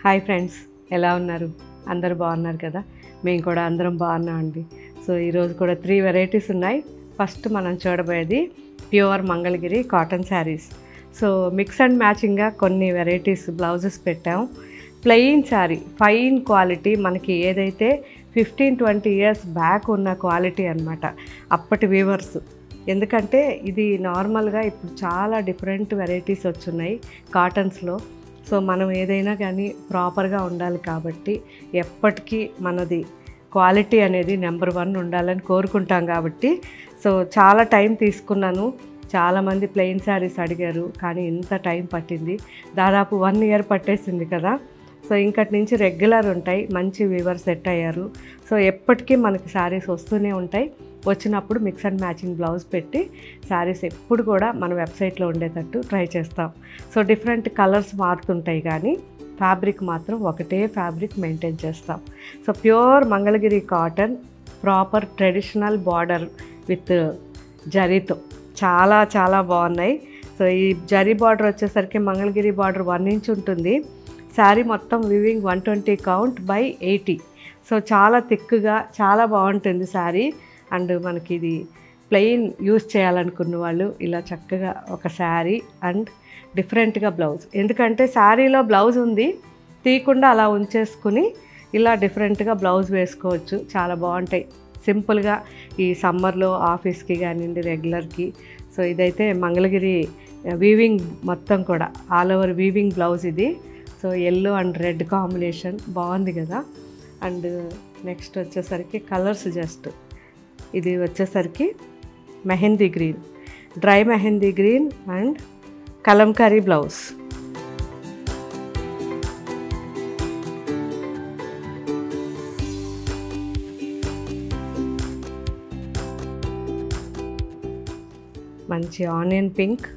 Hi friends, ఎలా ఉన్నారు? అందరూ బాగున్నారు కదా? మేము కూడా అందరం బాగున్నామండి. సో ఈరోజు కూడా 3 వెరైటీస్ ఉన్నాయి. ఫస్ట్ మనం చూడబోయేది pure Mangalagiri cotton saris. So mix and మ్యాచింగ్గా కొన్ని వెరైటీస్ బ్లౌజెస్ పెట్టాం. ప్లెయిన్ శారీ, ఫైన్ క్వాలిటీ, మనకి ఏదైతే 15-20 ఇయర్స్ బ్యాక్ ఉన్న క్వాలిటీ అనమాట, అప్పటి వీవర్స్. ఎందుకంటే ఇది నార్మల్గా ఇప్పుడు చాలా డిఫరెంట్ వెరైటీస్ వచ్చున్నాయి కాటన్స్లో. సో మనం ఏదైనా కానీ ప్రాపర్గా ఉండాలి కాబట్టి ఎప్పటికీ మనది క్వాలిటీ అనేది నెంబర్ 1 ఉండాలని కోరుకుంటాం కాబట్టి సో చాలా టైం తీసుకున్నాను. చాలామంది ప్లెయిన్ శారీస్ అడిగారు, కానీ ఇంత టైం పట్టింది, దాదాపు 1 ఇయర్ పట్టేసింది కదా. సో ఇంకటి నుంచి రెగ్యులర్ ఉంటాయి, మంచి వీవర్ సెట్ అయ్యారు. సో ఎప్పటికీ మనకి శారీస్ వస్తూనే ఉంటాయి. వచ్చినప్పుడు మిక్స్ అండ్ మ్యాచింగ్ బ్లౌజ్ పెట్టి శారీస్ ఎప్పుడు కూడా మన వెబ్సైట్లో ఉండేటట్టు ట్రై చేస్తాం. సో డిఫరెంట్ కలర్స్ మారుతుంటాయి, కానీ ఫ్యాబ్రిక్ మాత్రం ఒకటే ఫ్యాబ్రిక్ మెయింటైన్ చేస్తాం. So pure Mangalagiri cotton, proper traditional border with జరీతో చాలా చాలా బాగున్నాయి. సో ఈ జరీ బార్డర్ వచ్చేసరికి మంగళగిరి బార్డర్ 1 ఇంచ్ ఉంటుంది. శారీ మొత్తం వివింగ్ 120 కౌంట్ బై 80. సో చాలా థిక్గా చాలా బాగుంటుంది శారీ. అండ్ మనకి ఇది ప్లెయిన్ యూజ్ చేయాలనుకున్న వాళ్ళు ఇలా చక్కగా ఒక శారీ అండ్ డిఫరెంట్గా బ్లౌజ్, ఎందుకంటే శారీలో బ్లౌజ్ ఉంది, తీయకుండా అలా ఉంచేసుకుని ఇలా డిఫరెంట్గా బ్లౌజ్ వేసుకోవచ్చు. చాలా బాగుంటాయి సింపుల్గా ఈ సమ్మర్లో ఆఫీస్కి కానివ్వండి, రెగ్యులర్కి. సో ఇదైతే మంగళగిరి వీవింగ్ మొత్తం కూడా ఆల్ ఓవర్ వీవింగ్ బ్లౌజ్ ఇది. So yellow and red combination బాగుంది కదా. అండ్ నెక్స్ట్ వచ్చేసరికి కలర్స్, జస్ట్ ఇది వచ్చేసరికి mehndi green, dry mehndi green and Kalamkari blouse. మంచి onion pink,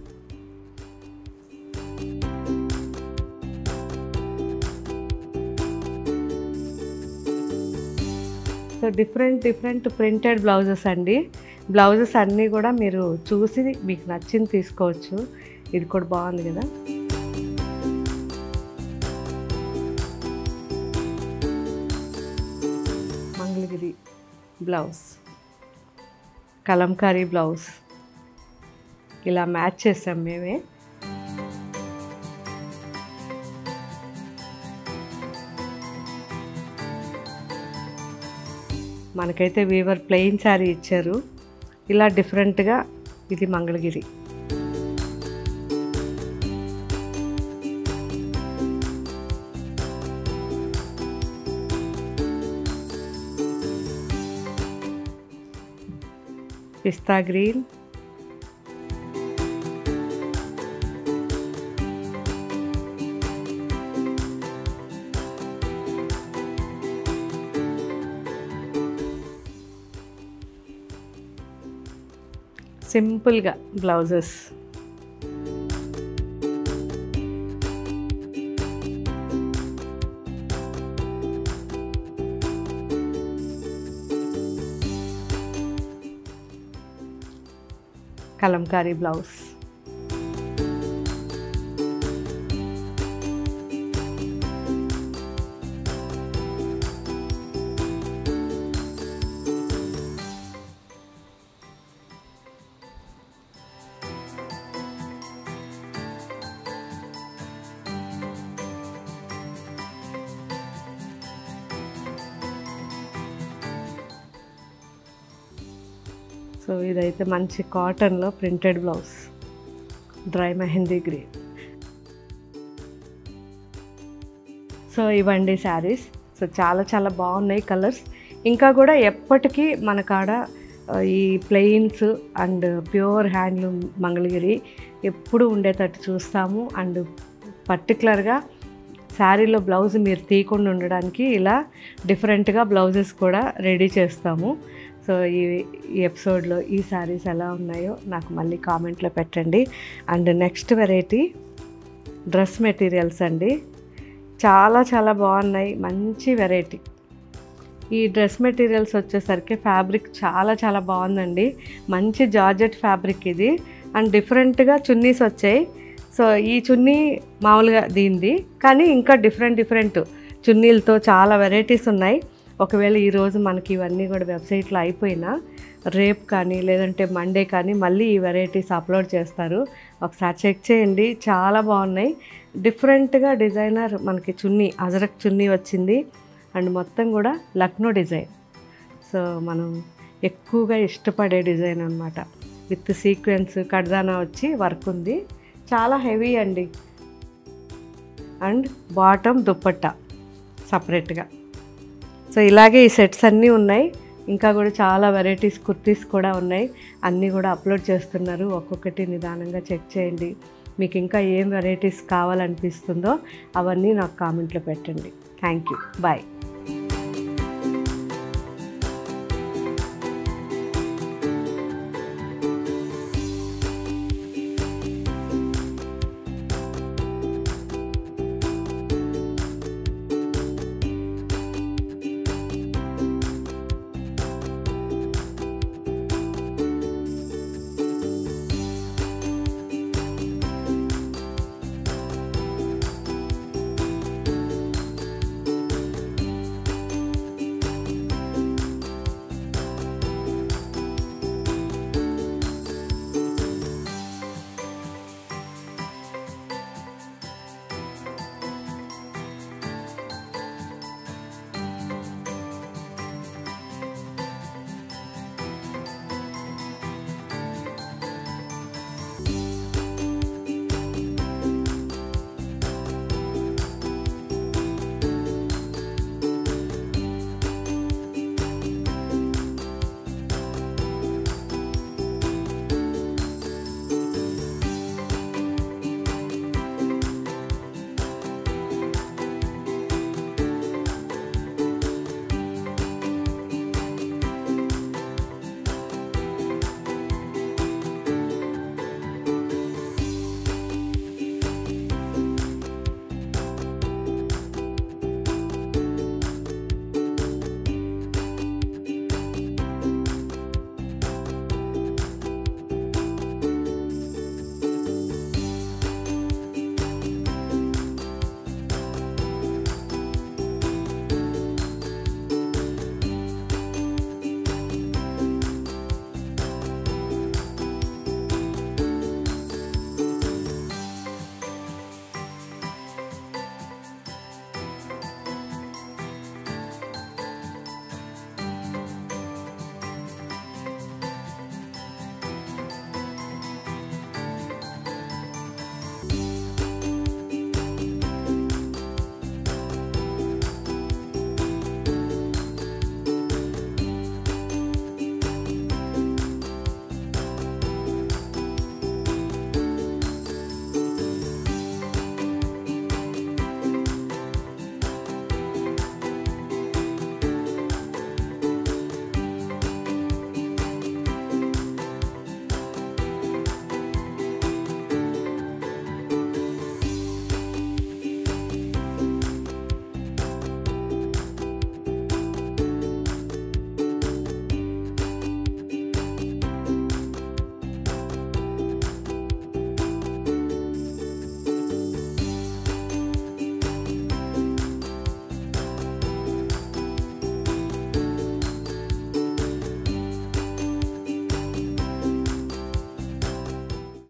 so different printed blouses అండి. బ్లౌజెస్ అన్నీ కూడా మీరు చూసి మీకు నచ్చింది తీసుకోవచ్చు. ఇది కూడా బాగుంది కదా. మంగళగిరి బ్లౌజ్, కలంకారీ బ్లౌజ్ ఇలా మ్యాచ్ చేసాం మేమే. మనకైతే వీవర్ ప్లెయిన్ శారీ ఇచ్చారు, ఇలా డిఫరెంట్గా ఇది మంగళగిరి. పిస్తా గ్రీన్, సింపుల్గా బ్లౌజెస్. కలంకారీ బ్లౌజ్, సో ఇదైతే మంచి కాటన్లో printed blouse, dry mehndi green. So ఇవండి శారీస్. సో చాలా చాలా బాగున్నాయి కలర్స్. ఇంకా కూడా ఎప్పటికీ మన కాడ ఈ plains and pure handloom Mangalagiri ఎప్పుడు ఉండేటట్టు చూస్తాము. అండ్ పర్టికులర్గా శారీలో బ్లౌజ్ మీరు తీయకుండా ఉండడానికి ఇలా డిఫరెంట్గా బ్లౌజెస్ కూడా రెడీ చేస్తాము. సో ఈ ఎపిసోడ్లో ఈ శారీస్ ఎలా ఉన్నాయో నాకు మళ్ళీ కామెంట్లో పెట్టండి. And next variety dress materials అండి. చాలా చాలా బాగున్నాయి, మంచి వెరైటీ. ఈ డ్రెస్ మెటీరియల్స్ వచ్చేసరికి ఫ్యాబ్రిక్ చాలా చాలా బాగుందండి. మంచి జార్జెట్ ఫ్యాబ్రిక్ ఇది. అండ్ డిఫరెంట్గా చున్నీస్ వచ్చాయి. సో సో ఈ చున్నీ మామూలుగా దీనిది, కానీ ఇంకా డిఫరెంట్ చున్నీలతో చాలా వెరైటీస్ ఉన్నాయి. ఒకవేళ ఈరోజు మనకి ఇవన్నీ కూడా వెబ్సైట్లో అయిపోయినా రేపు కానీ లేదంటే మండే కానీ మళ్ళీ ఈ వెరైటీస్ అప్లోడ్ చేస్తారు. ఒకసారి చెక్ చేయండి, చాలా బాగున్నాయి. డిఫరెంట్గా డిజైనర్ మనకి చున్నీ అజరక్ చున్నీ వచ్చింది అండ్ మొత్తం కూడా లక్నో డిజైన్. సో మనం ఎక్కువగా ఇష్టపడే డిజైన్ అనమాట. విత్ సీక్వెన్స్ కడ్దానా వచ్చి వర్క్ ఉంది, చాలా హెవీ అండి. అండ్ బాటమ్ దుప్పట్టా సపరేట్గా. సో ఇలాగే ఈ సెట్స్ అన్నీ ఉన్నాయి. ఇంకా కూడా చాలా వెరైటీస్ కుర్తీస్ కూడా ఉన్నాయి. అన్నీ కూడా అప్లోడ్ చేస్తున్నారు. ఒక్కొక్కటి నిదానంగా చెక్ చేయండి. మీకు ఇంకా ఏం వెరైటీస్ కావాలనిపిస్తుందో అవన్నీ నాకు కామెంట్లో పెట్టండి. Thank you. బాయ్.